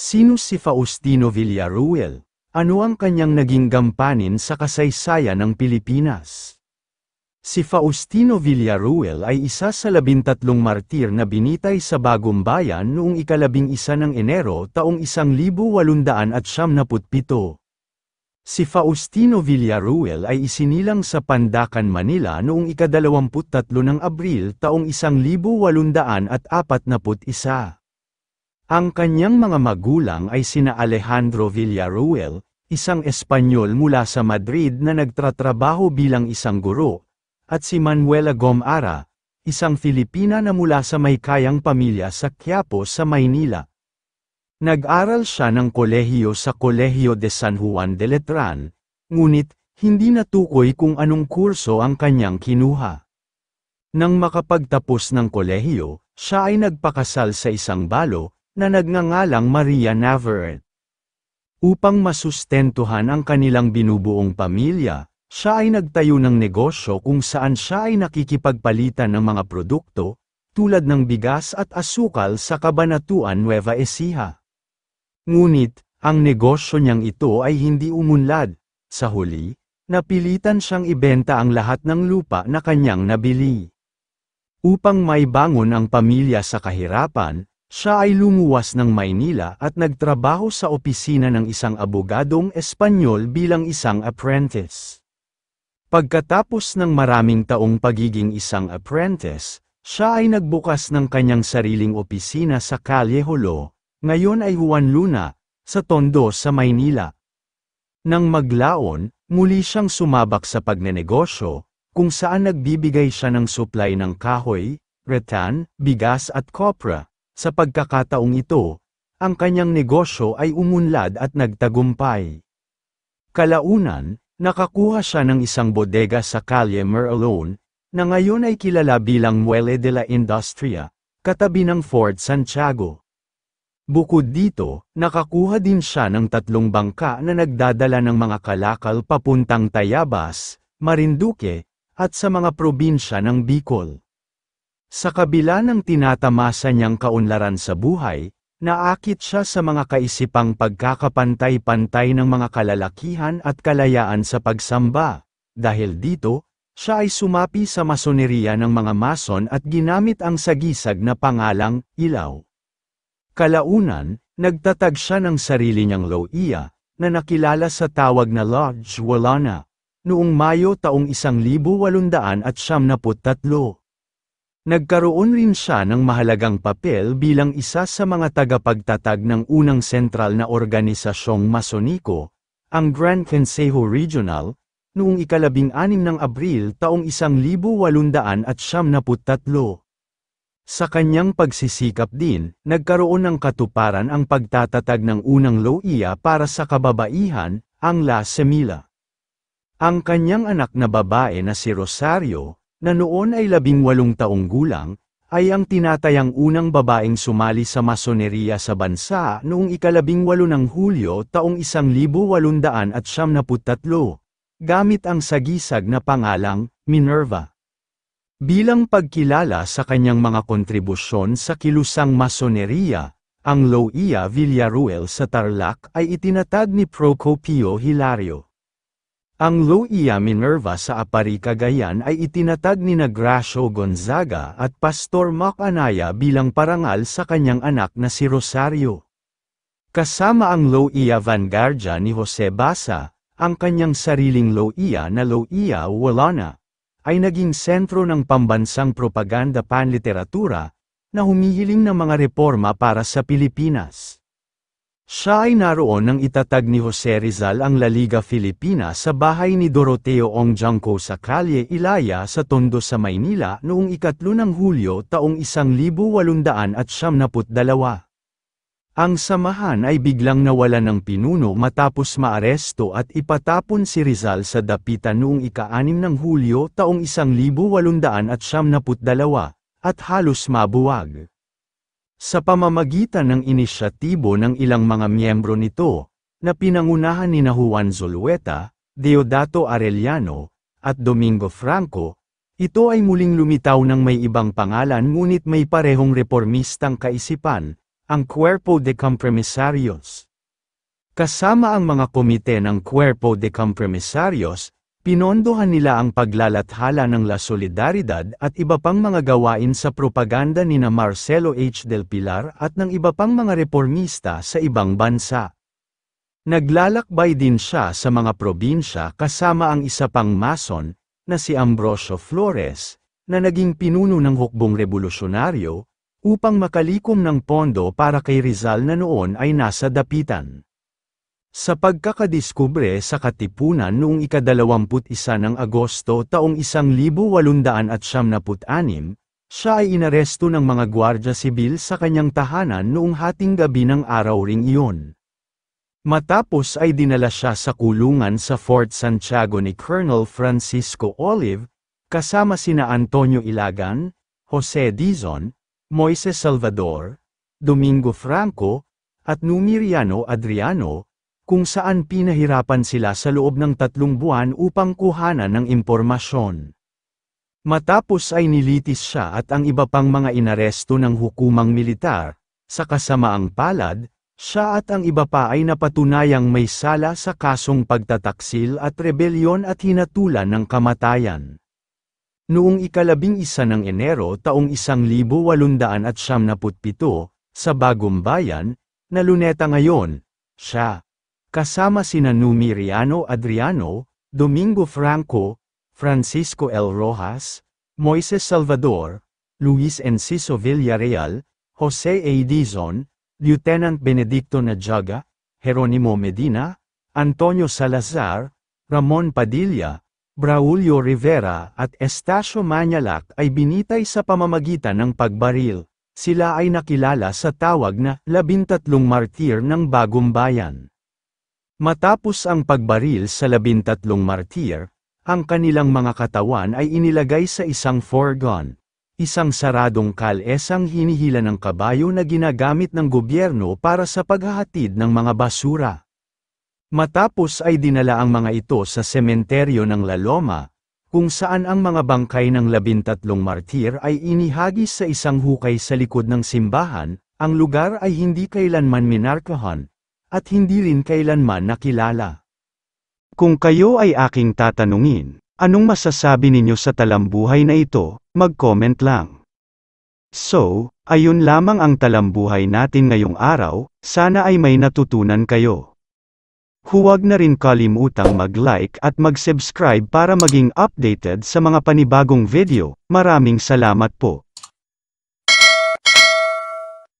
Sino si Faustino Villaruel? Ano ang kanyang naging gampanin sa kasaysayan ng Pilipinas? Si Faustino Villaruel ay isa sa 13 martir na binitay sa Bagong Bayan noong 11 ng Enero taong 1897. Si Faustino Villaruel ay isinilang sa Pandacan, Manila noong 23 ng Abril taong 1841. Ang kanyang mga magulang ay sina Alejandro Villaruel, isang Espanyol mula sa Madrid na nagtatrabaho bilang isang guro, at si Manuela Gomara, isang Filipina na mula sa maykayang pamilya sa Quiapo sa Maynila. Nag-aral siya ng kolehiyo sa Colegio de San Juan de Letran, ngunit hindi natukoy kung anong kurso ang kanyang kinuha. Nang makapagtapos ng kolehiyo, siya ay nagpakasal sa isang balo, na nagngangalang Maria Navarrete. Upang masustentuhan ang kanilang binubuong pamilya, siya ay nagtayo ng negosyo kung saan siya ay nakikipagpalitan ng mga produkto, tulad ng bigas at asukal sa Cabanatuan, Nueva Ecija. Ngunit, ang negosyo niyang ito ay hindi umunlad. Sa huli, napilitan siyang ibenta ang lahat ng lupa na kanyang nabili. Upang maibangon ang pamilya sa kahirapan, siya ay lumuwas ng Maynila at nagtrabaho sa opisina ng isang abogadong Espanyol bilang isang apprentice. Pagkatapos ng maraming taong pagiging isang apprentice, siya ay nagbukas ng kanyang sariling opisina sa Calle Jolo, ngayon ay Juan Luna, sa Tondo sa Maynila. Nang maglaon, muli siyang sumabak sa pagnenegosyo, kung saan nagbibigay siya ng supply ng kahoy, rattan, bigas at kopra. Sa pagkakataong ito, ang kanyang negosyo ay umunlad at nagtagumpay. Kalaunan, nakakuha siya ng isang bodega sa Calle Merlon, na ngayon ay kilala bilang Muelle de la Industria, katabi ng Fort Santiago. Bukod dito, nakakuha din siya ng 3 bangka na nagdadala ng mga kalakal papuntang Tayabas, Marinduque, at sa mga probinsya ng Bicol. Sa kabila ng tinatamasa niyang kaunlaran sa buhay, naakit siya sa mga kaisipang pagkakapantay-pantay ng mga kalalakihan at kalayaan sa pagsamba. Dahil dito, siya ay sumapi sa masoneriya ng mga mason at ginamit ang sagisag na pangalang Ilaw. Kalaunan, nagtatag siya ng sarili niyang loiya, na nakilala sa tawag na Lodge Wallana, noong Mayo taong 1873. Nagkaroon rin siya ng mahalagang papel bilang isa sa mga tagapagtatag ng unang sentral na organisasyong masoniko, ang Grand Consejo Regional, noong 16 ng Abril taong 1873. Sa kanyang pagsisikap din, nagkaroon ng katuparan ang pagtatatag ng unang loiya para sa kababaihan, ang La Semilla. Ang kanyang anak na babae na si Rosario, na noon ay 18 taong gulang, ay ang tinatayang unang babaeng sumali sa masoneriya sa bansa noong 18 ng Hulyo taong 1873, gamit ang sagisag na pangalang Minerva. Bilang pagkilala sa kanyang mga kontribusyon sa kilusang masoneriya, ang Loia Villaruel sa Tarlac ay itinatag ni Procopio Hilario. Ang Loia Minerva sa Apari, Cagayan ay itinatag ni Gracio Gonzaga at Pastor Mac Anaya bilang parangal sa kanyang anak na si Rosario. Kasama ang Loia Vanguardia ni Jose Basa, ang kanyang sariling loiya na Loia Wallana, ay naging sentro ng pambansang propaganda panliteratura, na humihiling ng mga reforma para sa Pilipinas. Siya ay naroon nang itatag ni Jose Rizal ang La Liga Filipina sa bahay ni Doroteo Ong Junco sa Calle Ilaya sa Tondo sa Maynila noong 3 ng Hulyo taong 1872. Ang samahan ay biglang nawalan ng pinuno matapos maaresto at ipatapon si Rizal sa dapitan noong 6 ng Hulyo taong 1872 at halos mabuwag. Sa pamamagitan ng inisyatibo ng ilang mga miyembro nito, na pinangunahan ni Juan Zulueta, Deodato Arellano, at Domingo Franco, ito ay muling lumitaw ng may ibang pangalan ngunit may parehong reformistang kaisipan, ang Cuerpo de Compromisarios. Kasama ang mga komite ng Cuerpo de Compromisarios, pinondohan nila ang paglalathala ng La Solidaridad at iba pang mga gawain sa propaganda nina Marcelo H. del Pilar at ng iba pang mga reformista sa ibang bansa. Naglalakbay din siya sa mga probinsya kasama ang isa pang mason, na si Ambrosio Flores, na naging pinuno ng hukbong revolusyonaryo, upang makalikom ng pondo para kay Rizal na noon ay nasa dapitan. Sa pagkakadiskubre sa Katipunan noong ika-21 ng Agosto taong 1876, siya ay inaresto ng mga Guardia Sibil sa kanyang tahanan noong hating gabi ng araw ring iyon. Matapos ay dinala siya sa kulungan sa Fort Santiago ni Colonel Francisco Olive, kasama sina Antonio Ilagan, Jose Dizon, Moises Salvador, Domingo Franco, at Numiriano Adriano, kung saan pinahirapan sila sa loob ng 3 buwan upang kuhanan ng impormasyon. Matapos ay nilitis siya at ang iba pang mga inaresto ng hukumang militar, sa kasamaang palad, siya at ang iba pa ay napatunayang may sala sa kasong pagtataksil at rebelyon at hinatulan ng kamatayan. Noong ika-11 ng Enero taong 1897, sa Bagong Bayan, na Luneta ngayon, siya, kasama sina Numiriano Adriano, Domingo Franco, Francisco L. Rojas, Moises Salvador, Luis Enciso Villarreal, Jose A. Dizon, Lieutenant Benedicto Nadjaga, Jeronimo Medina, Antonio Salazar, Ramon Padilla, Braulio Rivera at Estacio Manilac ay binitay sa pamamagitan ng pagbaril. Sila ay nakilala sa tawag na 13 Martir ng Bagong Bayan. Matapos ang pagbaril sa 13 martir, ang kanilang mga katawan ay inilagay sa isang fourgon, isang saradong kalesang hinihila ng kabayo na ginagamit ng gobyerno para sa paghahatid ng mga basura. Matapos ay dinala ang mga ito sa sementeryo ng La Loma, kung saan ang mga bangkay ng 13 martir ay inihagis sa isang hukay sa likod ng simbahan. Ang lugar ay hindi kailanman minarkahan, at hindi rin kailanman nakilala. Kung kayo ay aking tatanungin, anong masasabi ninyo sa talambuhay na ito, mag-comment lang. So, ayun lamang ang talambuhay natin ngayong araw, sana ay may natutunan kayo. Huwag na rin kalimutang mag-like at mag-subscribe para maging updated sa mga panibagong video. Maraming salamat po.